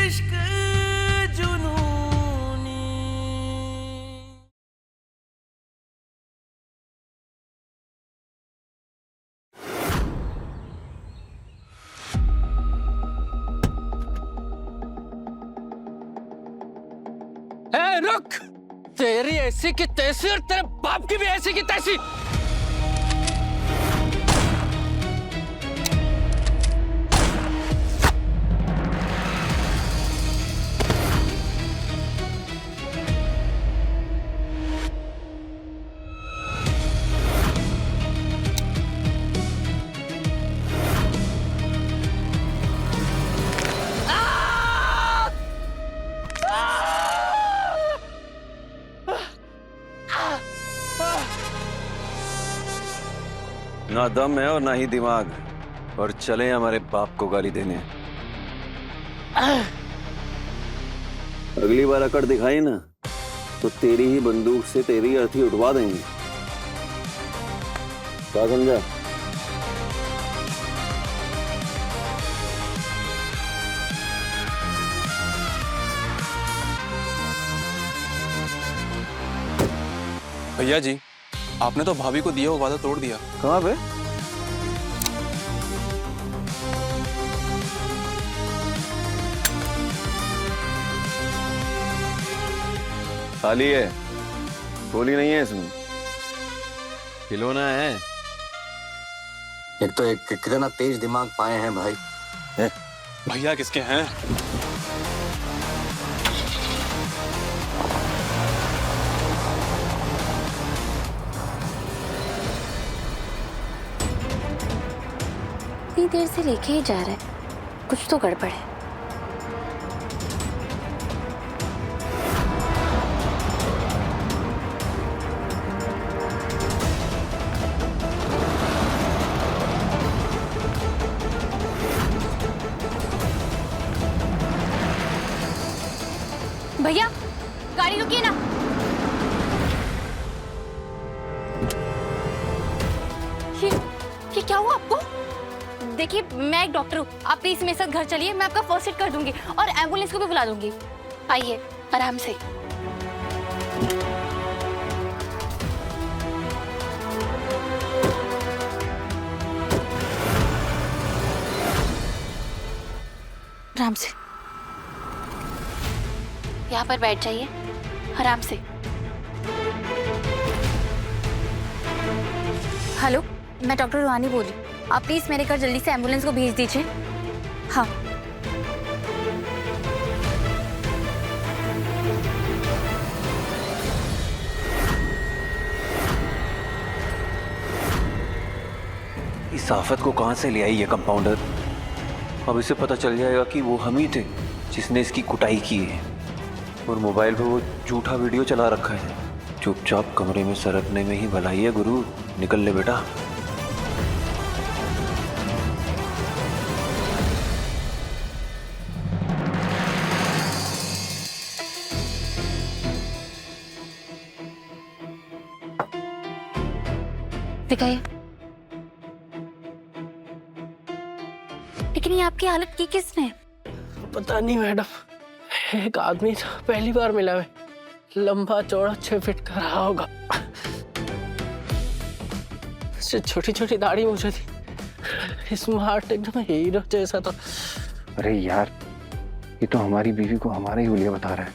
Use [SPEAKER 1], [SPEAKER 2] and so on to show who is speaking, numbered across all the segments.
[SPEAKER 1] इश्क जुनूनी।
[SPEAKER 2] रुक, तेरी ऐसी की तैसी और तेरे बाप की भी ऐसी की तैसी।
[SPEAKER 3] ना दम है और ना ही दिमाग, और चले हमारे बाप को गाली देने। अगली बार अकड़ दिखाई ना तो तेरी ही बंदूक से तेरी अर्थी उठवा देंगे। क्या समझा?
[SPEAKER 4] भैया जी, आपने तो भाभी को दिया हुआ वादा तोड़ दिया।
[SPEAKER 3] कहाँ पे? खाली है, गोली नहीं है इसमें, खिलौना है।
[SPEAKER 5] एक तो एक कितना तेज दिमाग पाए हैं भाई।
[SPEAKER 4] भैया किसके हैं?
[SPEAKER 6] इतनी देर से लेके ही जा रहा है, कुछ तो गड़बड़ है। भैया गाड़ी रुकिए ना। ये क्या हुआ आपको? देखिए मैं एक डॉक्टर हूँ, आप प्लीज मेरे साथ घर चलिए, मैं आपका फर्स्ट एड कर दूंगी और एम्बुलेंस को भी बुला दूंगी। आइए आराम से। आराम से यहाँ पर बैठ जाइए, आराम से। हेलो, मैं डॉक्टर रूहानी बोल रही हूँ, आप प्लीज मेरे घर जल्दी से एम्बुलेंस को भेज दीजिए। हाँ
[SPEAKER 3] इस आफत को कहां से ले आई ये कंपाउंडर? अब इसे पता चल जाएगा कि वो हम ही थे जिसने इसकी कुटाई की है, और मोबाइल पे वो झूठा वीडियो चला रखा है। चुपचाप कमरे में सरकने में ही भलाई है गुरु, निकल ले बेटा।
[SPEAKER 6] दिखाइए। लेकिन ये आपकी हालत की किसने?
[SPEAKER 2] पता नहीं मैडम, एक आदमी था, पहली बार मिला मैं, लंबा चौड़ा 6 फीट का रहा होगा, छोटी छोटी दाढ़ी मुझे थी, स्मार्ट एकदम हीरो जैसा था।
[SPEAKER 7] अरे यार, ये तो हमारी बीवी को हमारा ही हुलिया बता रहा है,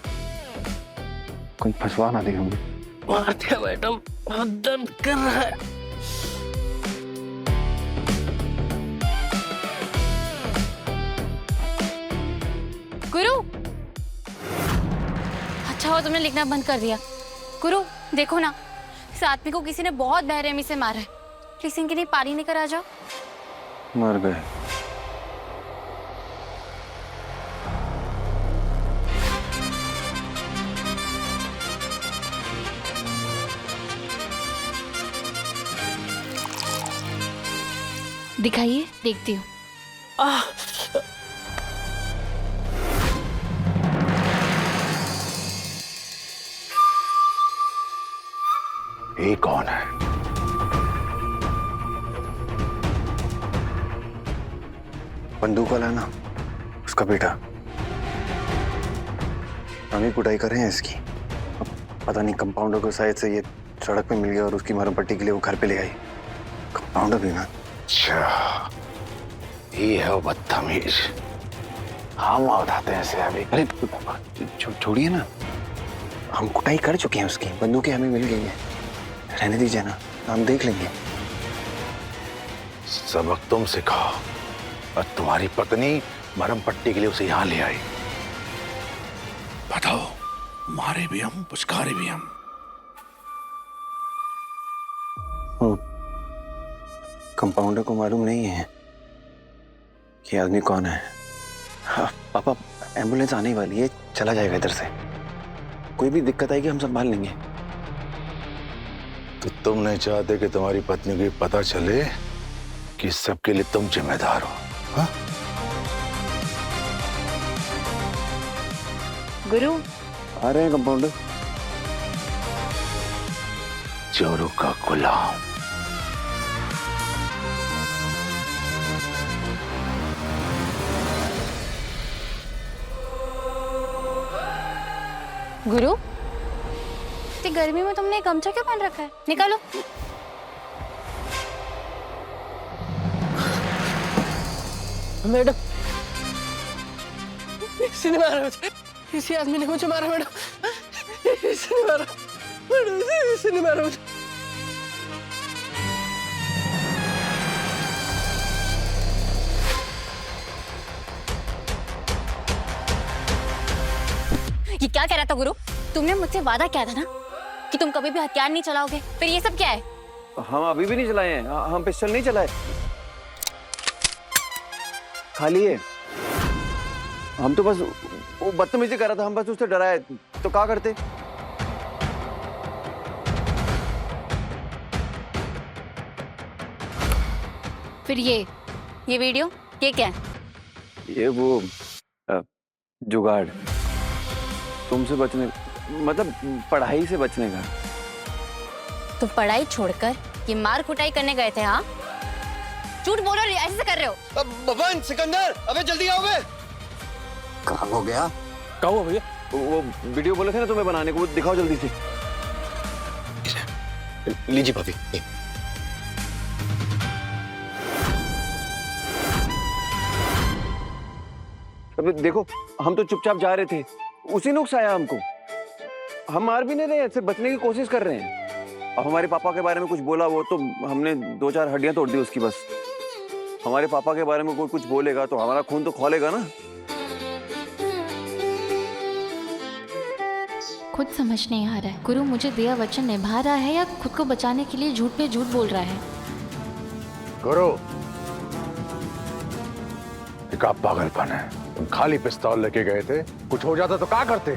[SPEAKER 7] कोई फंसवा ना दे हमें।
[SPEAKER 2] मार दिया मैडम, बहुत दर्द कर रहा है।
[SPEAKER 6] गुरु, अच्छा हुआ तुमने लिखना बंद कर दिया। गुरु देखो ना, इस आदमी को किसी ने बहुत बेरहमी से मारा है, प्लीज इनके लिए पानी लेकर आ जाओ।
[SPEAKER 3] मर गए।
[SPEAKER 6] दिखाइए, देखती हूँ।
[SPEAKER 7] ये कौन है? बंदूक वाला ना, उसका बेटा। हम ही कुटाई कर रहे हैं इसकी। अब पता नहीं कंपाउंडर को शायद से ये सड़क पे मिल गया और उसकी मरहम पट्टी के लिए वो घर पे ले आई। कंपाउंडर भी ना।
[SPEAKER 1] अच्छा ये है वो बदतमीज। हम उठाते हैं इसे अभी।
[SPEAKER 7] अरे छोड़िए ना, हम कुटाई कर चुके हैं उसकी, बंदूकें हमें मिल गई हैं। रहने दीजिए ना, हम देख लेंगे।
[SPEAKER 1] सबक तुम सिखाओ और तुम्हारी पत्नी मरहम पट्टी के लिए उसे यहाँ ले आई। बताओ, मारे भी हम, पुचकारे भी हम।
[SPEAKER 7] कंपाउंडर को मालूम नहीं है कि आदमी कौन है। हाँ, पापा एम्बुलेंस आने वाली है, चला जाएगा इधर से। कोई भी दिक्कत आएगी हम संभाल लेंगे।
[SPEAKER 1] तो तुम नहीं चाहते कि तुम्हारी पत्नी को पता चले कि सबके लिए तुम जिम्मेदार हो? हाँ?
[SPEAKER 8] गुरु
[SPEAKER 7] आ रहे हैं कंपाउंडर।
[SPEAKER 1] चोरों का गुलाम।
[SPEAKER 6] गुरु, इतनी गर्मी में तुमने गमछा क्यों पहन रखा है? निकालो।
[SPEAKER 2] मैडम, किसी ने मारा मुझे, किसी आदमी ने मुझे मारा मैडम, किसी ने मारा मैडम, किसी ने मारा मुझे।
[SPEAKER 6] ये क्या कह रहा था गुरु? तुमने मुझसे वादा किया था ना कि तुम कभी भी हथियार नहीं चलाओगे, फिर ये सब क्या है?
[SPEAKER 3] हम अभी भी नहीं चलाए हैं, हम पिस्टल नहीं चलाए। खाली है। हम तो बस वो बदतमीजी कर रहा था, हम बस उससे डराए तो क्या करते।
[SPEAKER 6] फिर ये वीडियो, ये क्या है?
[SPEAKER 3] ये वो जुगाड़, तुमसे बचने, मतलब पढ़ाई से बचने का।
[SPEAKER 6] तुम पढ़ाई छोड़कर ये मार कुटाई करने गए थे? हाँ, झूठ बोल रहे हो, ऐसे कर रहे हो।
[SPEAKER 3] भवन, सिकंदर, अबे जल्दी आओ बे।
[SPEAKER 5] कहाँ हो गया?
[SPEAKER 3] क्या हुआ भैया? वो वीडियो बोले थे ना तुम्हें बनाने को, वो दिखाओ जल्दी से।
[SPEAKER 1] लीजिए भाभी।
[SPEAKER 3] अबे देखो, हम तो चुपचाप जा रहे थे, उसी ने उकसाया हमको। हम मार भी नहीं रहे, सिर्फ बचने की कोशिश कर रहे हैं। अब हमारे पापा के बारे में कुछ बोला वो तो हमने 2-4 हड्डियां तोड़ दी उसकी बस। हमारे पापा के बारे में कोई कुछ बोलेगा तो हमारा खून तो खौलेगा ना।
[SPEAKER 9] खुद समझ नहीं आ रहा है, गुरु मुझे दिया वचन निभा रहा है या खुद को बचाने के लिए झूठ पे झूठ बोल रहा है?
[SPEAKER 1] गुरु, एक आप पागलपन है। तुम खाली पिस्तौल लेके गए थे, कुछ हो जाता तो क्या करते?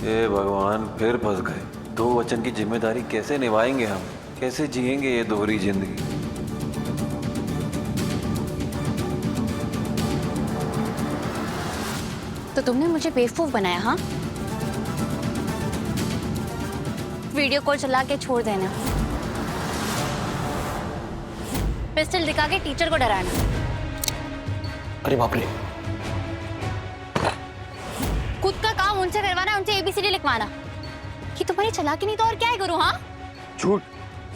[SPEAKER 3] हे भगवान, फिर फंस गए। 2 वचन की जिम्मेदारी कैसे निभाएंगे हम? कैसे जिएंगे ये दोहरी जिंदगी?
[SPEAKER 6] तो तुमने मुझे बेवकूफ बनाया? हाँ, वीडियो कॉल चला के छोड़ देना, पिस्टल दिखा के टीचर को डराना।
[SPEAKER 1] अरे बाप रे।
[SPEAKER 6] खुद का काम उनसे करवाना, उनसे ABCD लिखवाना। कि तुम्हारी चालाकी नहीं तो और क्या है गुरु? हाँ,
[SPEAKER 3] झूठ,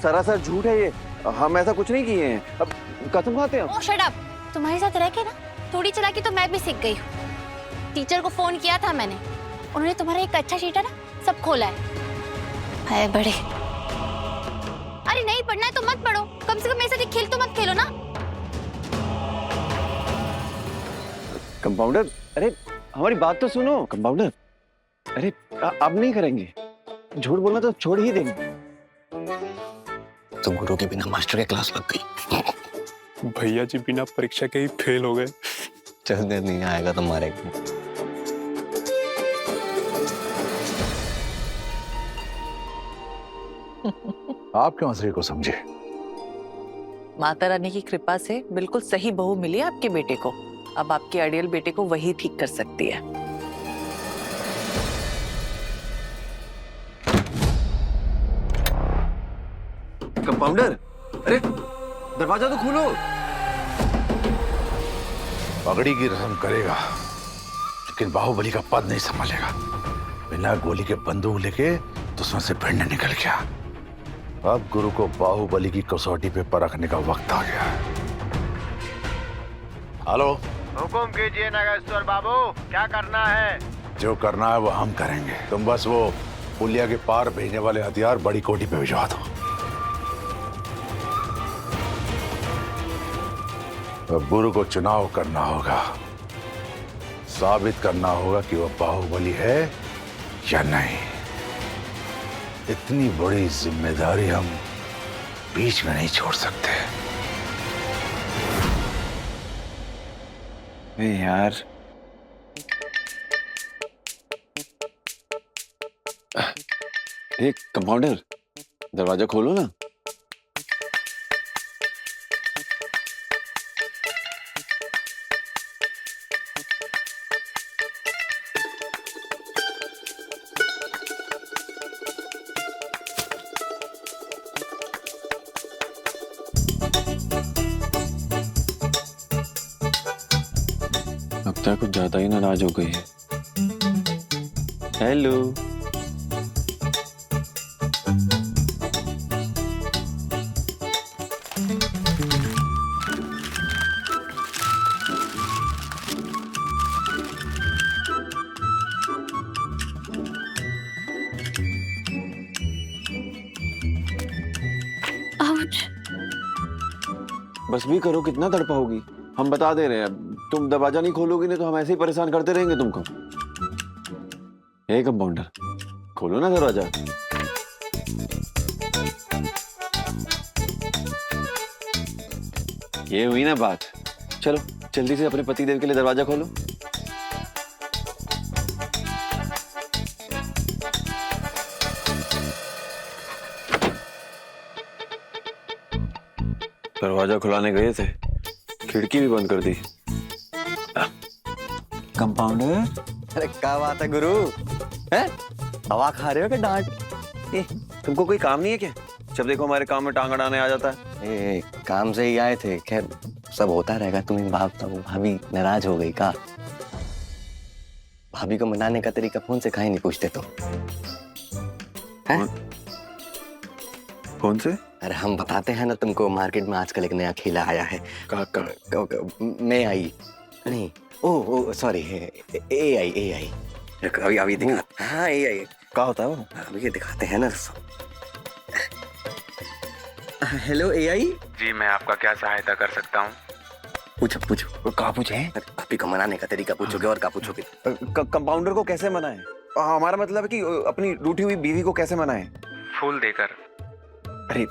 [SPEAKER 3] सरासर झूठ है ये। हम ऐसा कुछ नहीं किए हैं। अब कसम खाते हैं हम।
[SPEAKER 6] ओह शट अप। तुम्हारे साथ रह के ना थोड़ी चालाकी तो मैं भी सीख गई हूँ। टीचर को फोन किया था मैंने, उन्होंने तुम्हारा एक अच्छा शीट है ना सब खोला है बड़े। अरे नहीं पढ़ना है तो मत पढ़ो, कम से कम मेरे साथ खेल तो मत खेलो ना।
[SPEAKER 3] कंपाउंडर, अरे हमारी बात तो सुनो कंपाउंडर। अरे अब नहीं करेंगे, झूठ बोलना तो छोड़ ही देंगे।
[SPEAKER 5] तो गुरु के बिना मास्टर की क्लास लग गई।
[SPEAKER 4] भैया जी बिना परीक्षा के ही फेल हो गए।
[SPEAKER 5] चल दे, नहीं आएगा तो मारेगा।
[SPEAKER 1] आप क्यों असली को समझे?
[SPEAKER 8] माता रानी की कृपा से बिल्कुल सही बहू मिली आपके बेटे को। अब आपके आइडियल बेटे को वही ठीक कर सकती है।
[SPEAKER 3] कंपाउंडर, अरे दरवाजा तो खोलो।
[SPEAKER 1] पगड़ी की रस्म करेगा, लेकिन बाहुबली का पद नहीं संभालेगा। बिना गोली के बंदूक लेके दुश्मन से भिड़ने निकल गया। अब गुरु को बाहुबली की कसौटी पे परखने का वक्त आ गया है। हेलो,
[SPEAKER 10] हुकुम कीजिए नागेश्वर बाबू, क्या करना है?
[SPEAKER 1] जो करना है वो हम करेंगे। तुम बस वो पुलिया के पार भेजने वाले हथियार बड़ी कोठी पे भिजवा दो। अब गुरु को चुनाव करना होगा, साबित करना होगा कि वो बाहुबली है या नहीं। इतनी बड़ी जिम्मेदारी हम बीच में नहीं छोड़ सकते।
[SPEAKER 7] यार एक कंपाउंडर, दरवाजा खोलो ना। अब तक कुछ ज्यादा ही नाराज हो गई है। हेलो, बस भी करो, कितना तड़पाओगी? हम बता दे रहे हैं, तुम दरवाजा नहीं खोलोगी नहीं तो हम ऐसे ही परेशान करते रहेंगे तुमको। हे कंपाउंडर, खोलो ना दरवाजा। ये हुई ना बात। चलो जल्दी से अपने पतिदेव के लिए दरवाजा खोलो। दरवाजा खुलाने गए थे, खिड़की भी बंद कर दी। कंपाउंडर,
[SPEAKER 5] अरे क्या बात है गुरु, हैं? हवा खा रहे हो क्या डांट?
[SPEAKER 7] तुमको कोई काम नहीं है क्या? जब देखो हमारे काम में टांग अड़ाने आ जाता है।
[SPEAKER 5] काम से ही आए थे, खैर सब होता रहेगा। तुम्हें भाभी नाराज हो गई का? भाभी को मनाने का तरीका फोन से काहे नहीं पूछते तुम?
[SPEAKER 7] कौन से?
[SPEAKER 5] अरे हम बताते हैं ना तुमको, मार्केट में आजकल एक नया खेला आया है। मैं आई नहीं, ओ सॉरी, AI। अभी दिखा। हाँ AI
[SPEAKER 7] क्या होता है वो?
[SPEAKER 5] अभी ये दिखाते हैं ना। हेलो AI
[SPEAKER 4] जी, मैं आपका क्या सहायता कर सकता हूँ?
[SPEAKER 5] पूछो।
[SPEAKER 7] कहाँ पूछे?
[SPEAKER 5] भाभी को मनाने का तरीका पूछोगे और क्या पूछोगे?
[SPEAKER 7] कंपाउंडर को कैसे मनाएं? हमारा मतलब है कि अपनी रूठी हुई बीवी को कैसे मनाएं?
[SPEAKER 4] फूल देकर।
[SPEAKER 7] अरे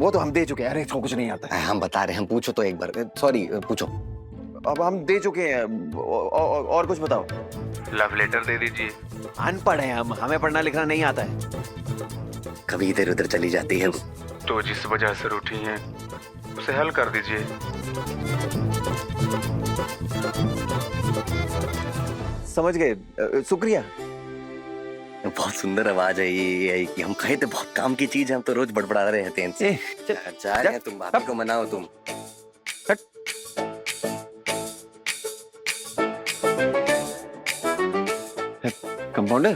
[SPEAKER 7] वो तो हम दे चुके हैं। अरे इसको कुछ नहीं आता है।
[SPEAKER 5] हम बता रहे हैं, पूछो तो एक बार। सॉरी, पूछो।
[SPEAKER 7] अब हम दे चुके हैं। और कुछ बताओ।
[SPEAKER 4] लव लेटर दे दीजिए।
[SPEAKER 7] अनपढ़ है हम, हमें पढ़ना लिखना नहीं आता है।
[SPEAKER 5] कभी इधर उधर चली जाती है।
[SPEAKER 4] तो जिस वजह से रूठी हैं उसे हल कर दीजिए।
[SPEAKER 7] समझ गए, शुक्रिया।
[SPEAKER 5] बहुत सुंदर आवाज है ये की। हम कहे थे बहुत काम की चीज है, हम तो रोज बड़बड़ा रहे हैं इनसे। जा रहे हैं, तुम भाभी को मनाओ तुम।
[SPEAKER 7] कंपाउंडर,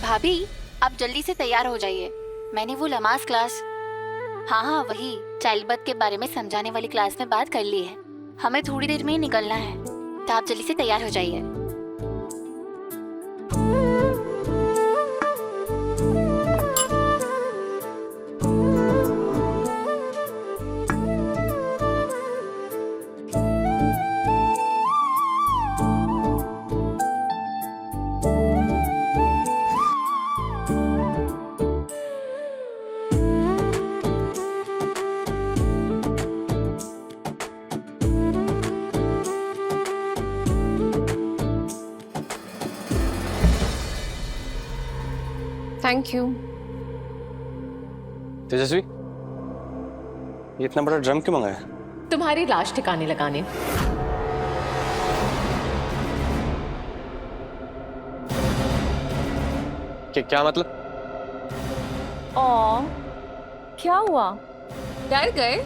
[SPEAKER 6] भाभी आप जल्दी से तैयार हो जाइए। मैंने वो नमाज क्लास, हाँ वही चाइल्ड बर्थ के बारे में समझाने वाली क्लास में बात कर ली है। हमें थोड़ी देर में ही निकलना है, तो आप जल्दी से तैयार हो जाइए।
[SPEAKER 11] Thank you.
[SPEAKER 4] तेजस्वी, ये इतना बड़ा ड्रम क्यों मंगाया?
[SPEAKER 11] तुम्हारी लाश ठिकाने लगाने।
[SPEAKER 4] क्या मतलब?
[SPEAKER 11] ओ, क्या हुआ? डर गए?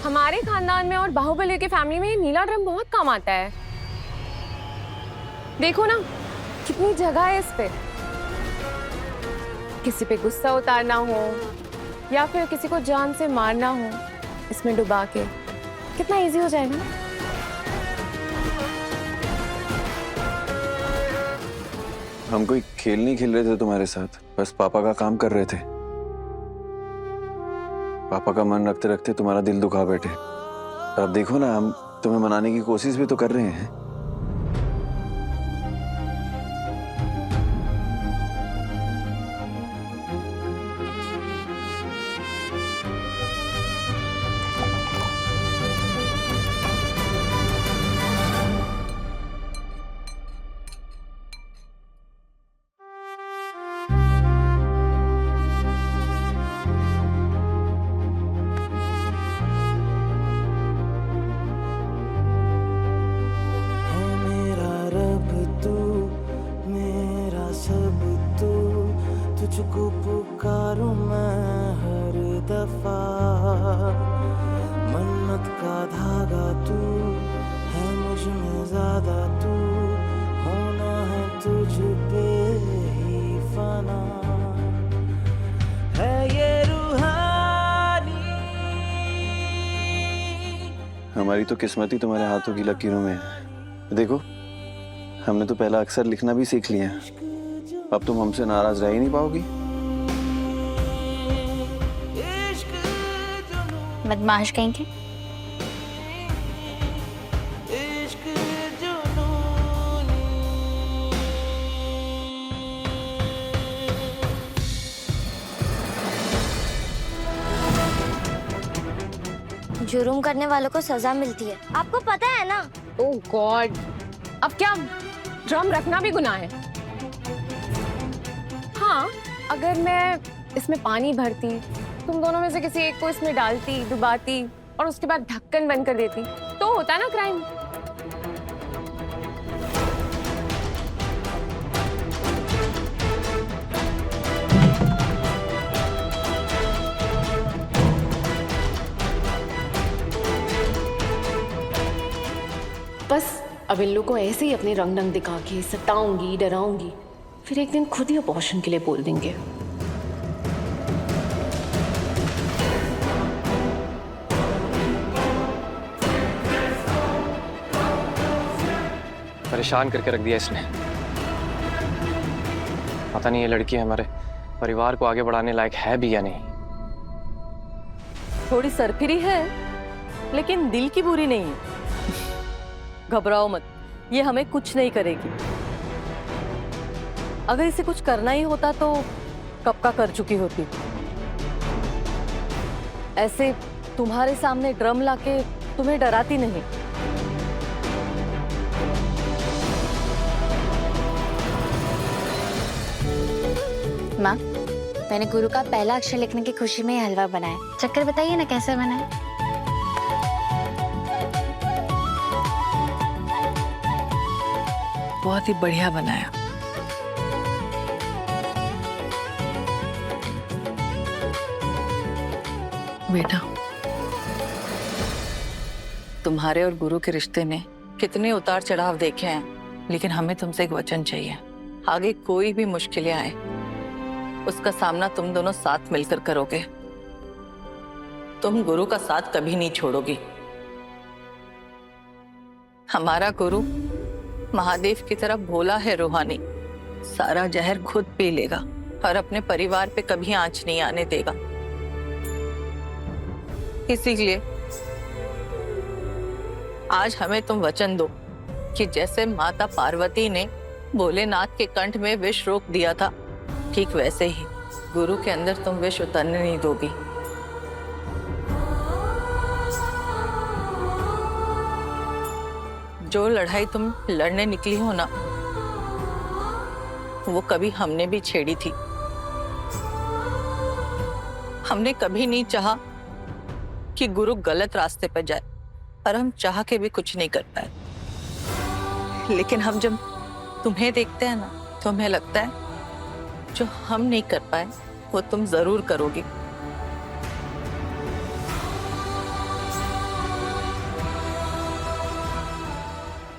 [SPEAKER 11] हमारे खानदान में और बाहुबली की फैमिली में ये नीला ड्रम बहुत काम आता है। देखो ना कितनी जगह है इस पे। किसी पे गुस्सा उतारना हो या फिर किसी को जान से मारना हो, इसमें डुबा के कितना इजी हो जाए ना।
[SPEAKER 7] हम कोई खेल नहीं खेल रहे थे तुम्हारे साथ, बस पापा का काम कर रहे थे। पापा का मन रखते रखते तुम्हारा दिल दुखा बैठे। अब देखो ना, हम तुम्हें मनाने की कोशिश भी तो कर रहे हैं।
[SPEAKER 12] तुझको पुकारूं मैं हर दफा, मन्नत का धागा तू है मुझ में ज्यादा, तू होना है तुझ पे ही फना, है ये रूहानी।
[SPEAKER 7] हमारी तो किस्मत ही तुम्हारे हाथों की लकीरों में है। देखो, हमने तो पहला अक्षर लिखना भी सीख लिया है। अब तुम हमसे नाराज रह ही नहीं पाओगी।
[SPEAKER 6] बदमाश कहीं के।
[SPEAKER 13] जुर्म करने वालों को सजा मिलती है, आपको पता है ना?
[SPEAKER 11] ओह गॉड, अब क्या ड्रम रखना भी गुनाह है? हाँ, अगर मैं इसमें पानी भरती, तुम दोनों में से किसी एक को इसमें डालती, डुबाती और उसके बाद ढक्कन बंद कर देती, तो होता ना क्राइम। बस अब इन लोगों को ऐसे ही अपने रंग ढंग दिखा के सताऊंगी, डराऊंगी, फिर एक दिन खुद ही अबॉर्शन के लिए बोल देंगे।
[SPEAKER 4] परेशान करके रख दिया इसने। पता नहीं ये लड़की हमारे परिवार को आगे बढ़ाने लायक है भी या नहीं।
[SPEAKER 8] थोड़ी सरफिरी है, लेकिन दिल की बुरी नहीं है। घबराओ मत, ये हमें कुछ नहीं करेगी। अगर इसे कुछ करना ही होता तो कब का कर चुकी होती। ऐसे तुम्हारे सामने ड्रम लाके तुम्हें डराती नहीं।
[SPEAKER 6] माँ, मैंने गुरु का पहला अक्षर लिखने की खुशी में ये हलवा बनाया। चक्कर बताइए ना कैसे बनाया।
[SPEAKER 8] बहुत ही बढ़िया बनाया। बेटा, तुम्हारे और गुरु के रिश्ते ने कितने उतार चढ़ाव देखे हैं, लेकिन हमें तुमसे एक वचन चाहिए। आगे कोई भी मुश्किलें आए, उसका सामना तुम दोनों साथ मिलकर करोगे। तुम गुरु का साथ कभी नहीं छोड़ोगी। हमारा गुरु महादेव की तरह भोला है, रूहानी। सारा जहर खुद पी लेगा और अपने परिवार पे कभी आंच नहीं आने देगा। इसीलिए आज हमें तुम वचन दो कि जैसे माता पार्वती ने भोलेनाथ के कंठ में विष रोक दिया था, ठीक वैसे ही गुरु के अंदर तुम विष उतरने नहीं दोगी। जो लड़ाई तुम लड़ने निकली हो ना, वो कभी हमने भी छेड़ी थी। हमने कभी नहीं चाहा कि गुरु गलत रास्ते पर जाए, और हम चाह के भी कुछ नहीं कर पाए। लेकिन हम जब तुम्हें देखते हैं ना, तो हमें लगता है जो हम नहीं कर पाए वो तुम जरूर करोगी।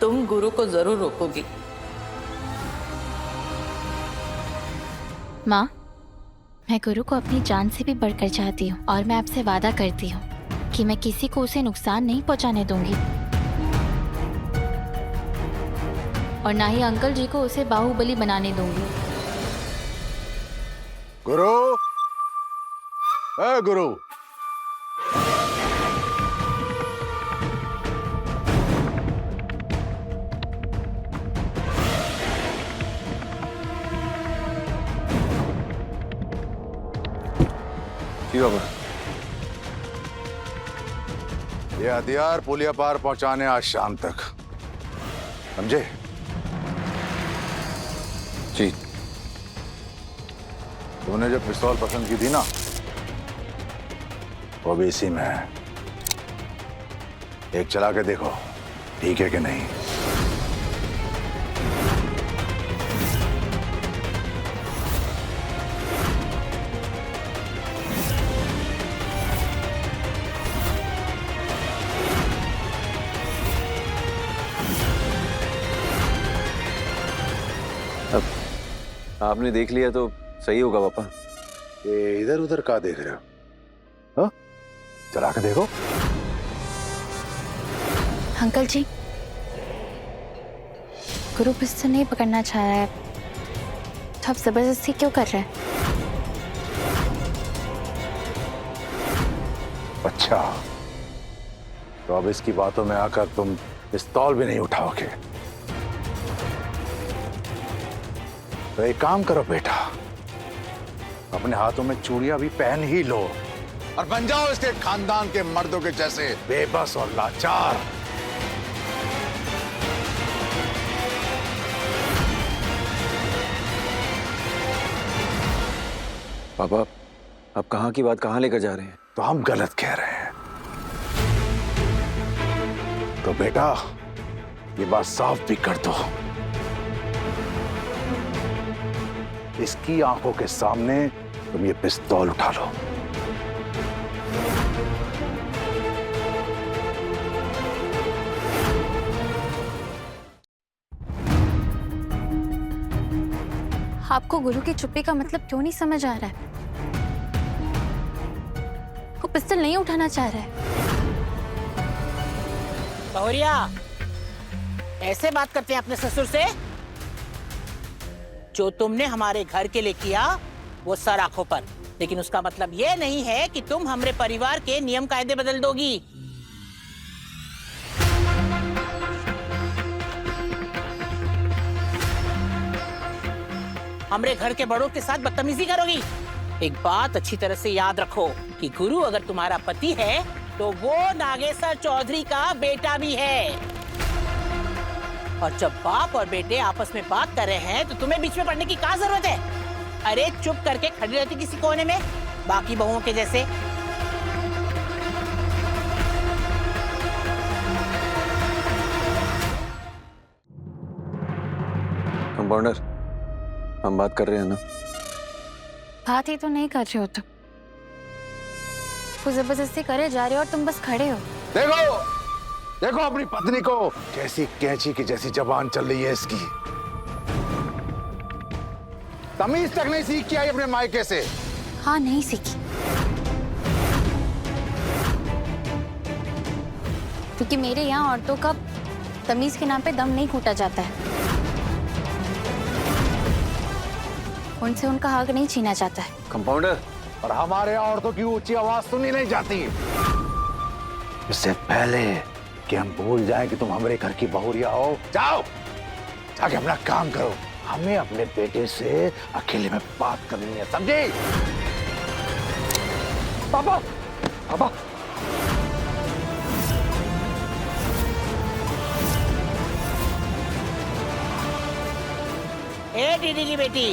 [SPEAKER 8] तुम गुरु को जरूर रोकोगी।
[SPEAKER 9] माँ, मैं गुरु को अपनी जान से भी बढ़कर चाहती हूँ और मैं आपसे वादा करती हूँ कि मैं किसी को उसे नुकसान नहीं पहुँचाने दूंगी और ना ही अंकल जी को उसे बाहुबली बनाने दूंगी।
[SPEAKER 1] गुरु, ए गुरु,
[SPEAKER 7] क्यों बाबा?
[SPEAKER 1] ये हथियार पुलिया पार पहुंचाने आज शाम तक, समझे?
[SPEAKER 7] जी।
[SPEAKER 1] तूने जो पिस्तौल पसंद की थी ना, वो भी इसी में है। एक चला के देखो, ठीक है कि नहीं?
[SPEAKER 7] अब आपने देख लिया तो सही होगा पापा।
[SPEAKER 1] ये इधर उधर का देख रहे हो? हाँ? चला के देखो।
[SPEAKER 6] अंकल जी, गुरु पिस्तौल नहीं पकड़ना चाह रहा है तो आप जबरदस्ती क्यों कर रहे हैं?
[SPEAKER 1] अच्छा, तो अब इसकी बातों में आकर तुम पिस्तौल भी नहीं उठाओगे। तो एक काम करो बेटा, अपने हाथों में चूड़ियां भी पहन ही लो और बन जाओ इसके खानदान के मर्दों के जैसे बेबस और लाचार।
[SPEAKER 7] पापा, आप कहाँ की बात कहाँ लेकर जा रहे हैं?
[SPEAKER 1] तो हम गलत कह रहे हैं। तो बेटा, ये बात साफ भी कर दो, इसकी आंखों के सामने तुम ये पिस्तौल उठा लो।
[SPEAKER 6] आपको गुरु की चुप्पी का मतलब क्यों नहीं समझ आ रहा है? वो पिस्तौल नहीं उठाना चाह रहा है।
[SPEAKER 2] बहुरिया, ऐसे बात करते हैं अपने ससुर से? जो तुमने हमारे घर के लिए किया वो सर आंखों पर, लेकिन उसका मतलब ये नहीं है कि तुम हमारे परिवार के नियम कायदे बदल दोगी। हमारे घर के बड़ों के साथ बदतमीजी करोगी। एक बात अच्छी तरह से याद रखो कि गुरु अगर तुम्हारा पति है तो वो नागेश्वर चौधरी का बेटा भी है। और जब बाप और बेटे आपस में बात कर रहे हैं तो तुम्हें बीच में पड़ने की क्या जरूरत है? अरे चुप करके खड़ी रहती किसी कोने में, बाकी बहुओं के जैसे।
[SPEAKER 7] कंपाउंडर, हम बात कर रहे हैं ना?
[SPEAKER 6] बात ही तो नहीं कर रहे हो तुम। वो जबरदस्ती करे जा रहे हो और तुम बस खड़े हो।
[SPEAKER 1] देखो, देखो अपनी पत्नी को, कैसी कैंची की जैसी जबान चल रही है इसकी। तमीज तक नहीं सीख के आई अपने मायके से।
[SPEAKER 6] हाँ, नहीं सीखी, क्योंकि मेरे यहाँ औरतों का तमीज के नाम पे दम नहीं घूटा जाता है। उनसे उनका हक नहीं छीना जाता है।
[SPEAKER 7] कंपाउंडर,
[SPEAKER 1] और हमारे औरतों की ऊंची आवाज सुनी नहीं जाती। इससे पहले कि हम भूल जाएं कि तुम हमारे घर की बहुरिया हो, जाओ जाके अपना काम करो। हमें अपने बेटे से अकेले में बात करनी है, समझे? पापा, पापा।
[SPEAKER 2] ए दीदी की बेटी,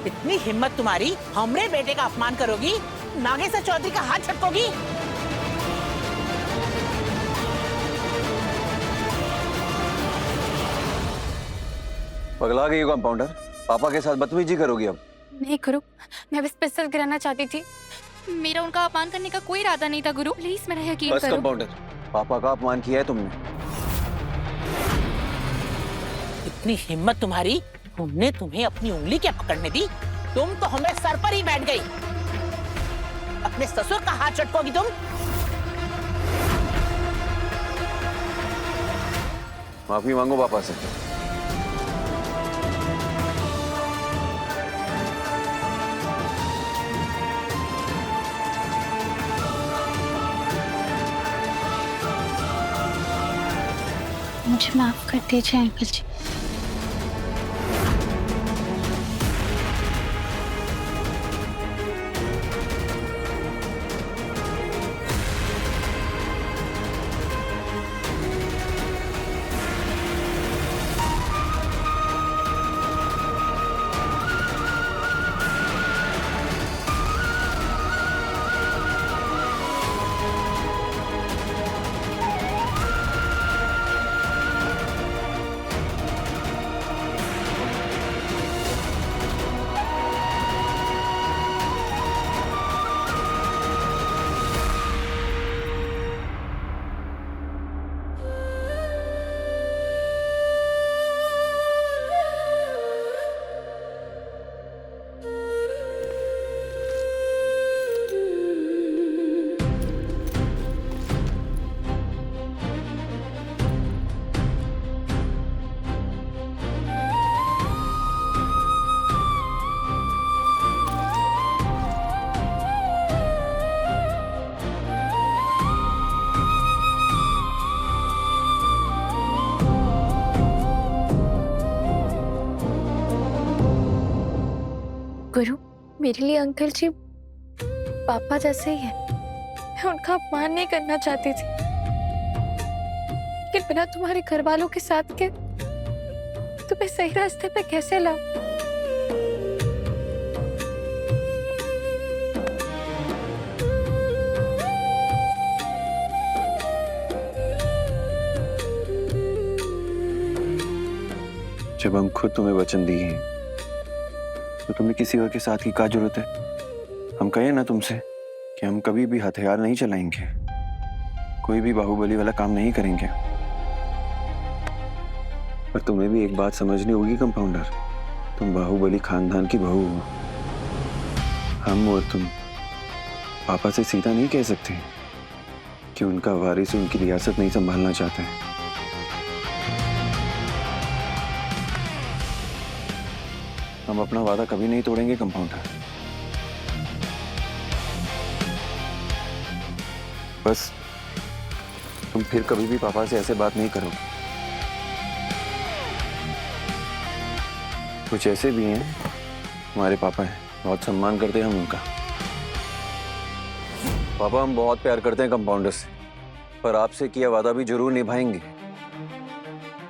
[SPEAKER 2] इतनी हिम्मत तुम्हारी, हमरे बेटे का अपमान करोगी, नागेश्वर चौधरी का हाथ झटकोगी?
[SPEAKER 7] पगला गई हो कंपाउंडर? पापा के साथ बदतमीजी करोगी अब?
[SPEAKER 6] नहीं गुरु, मैं बस पिस्तौल गिराना चाहती थी। मेरा उनका अपमान करने का कोई इरादा नहीं था गुरु, प्लीज मेरा यकीन
[SPEAKER 7] बस
[SPEAKER 6] करो।
[SPEAKER 7] कंपाउंडर, पापा का अपमान किया है तुमने।
[SPEAKER 2] इतनी हिम्मत तुम्हारी, हमने तुम्हें अपनी उंगली क्या पकड़ने दी? तुम तो हमें सर पर ही बैठ गई। अपने ससुर का हाथ चटकोगी तुम?
[SPEAKER 7] माफी मांगो पापा से।
[SPEAKER 9] मुझे माफ कर दीजिए अंकल जी।
[SPEAKER 11] गुरु, मेरे लिए अंकल जी पापा जैसे ही है। मैं उनका अपमान नहीं करना चाहती थी, लेकिन बिना तुम्हारे घर वालों के साथ के तुम्हें सही रास्ते पे कैसे लाऊं?
[SPEAKER 7] जब हम खुद तुम्हें वचन दिए हैं तो तुम्हें किसी और के साथ की क्या जरूरत है? हम कहें ना तुमसे कि हम कभी भी हथियार नहीं चलाएंगे, कोई भी बाहुबली वाला काम नहीं करेंगे। पर तुम्हें भी एक बात समझनी होगी कंपाउंडर, तुम बाहुबली खानदान की बहू हो। हम और तुम पापा से सीधा नहीं कह सकते कि उनका वारिस उनकी रियासत नहीं संभालना चाहते हैं। हम अपना वादा कभी नहीं तोड़ेंगे कंपाउंडर। बस तुम फिर कभी भी पापा से ऐसे बात नहीं करो। कुछ ऐसे भी हैं, हमारे पापा हैं, बहुत सम्मान करते हैं हम उनका। पापा हम बहुत प्यार करते हैं कंपाउंडर से, पर आपसे किया वादा भी जरूर निभाएंगे।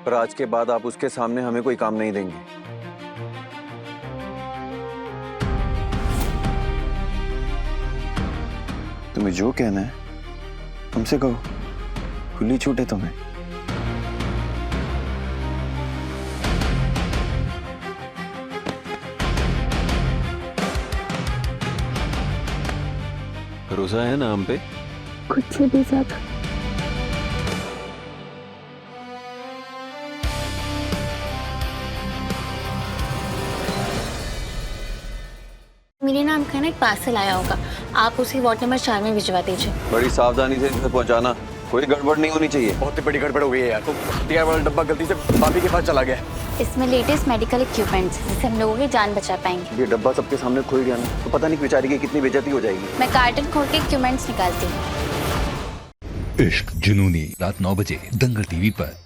[SPEAKER 7] पर आज के बाद आप उसके सामने हमें कोई काम नहीं देंगे। तुम्हें जो कहना है हमसे कहो, खुली छूट है तुम्हें। भरोसा है ना हम पे?
[SPEAKER 11] खुद से भी ज्यादा।
[SPEAKER 6] मेरे नाम का ना एक पार्सल आया होगा, आप उसे वार्ड नंबर 4 में भिजवा दीजिए।
[SPEAKER 7] बड़ी सावधानी से इसे पहुंचाना, कोई गड़बड़ नहीं होनी चाहिए।
[SPEAKER 5] बहुत ही बड़ी गड़बड़ हो गई है यार, तो हथियार वाला डब्बा गलती से भाभी के पास चला गया।
[SPEAKER 6] इसमें लेटेस्ट मेडिकल इक्विपमेंट्स जिससे हम लोगों की जान बचा पाएंगे।
[SPEAKER 7] ये डब्बा सबके सामने खोल दिया ना तो पता नहीं बेचारी की कितनी बेइज्जती हो जाएगी।
[SPEAKER 6] मैं कार्टन खोल के इक्विपमेंट्स निकालती हूँ।
[SPEAKER 14] इश्क जुनूनी रात 9 बजे दंगल टीवी पर।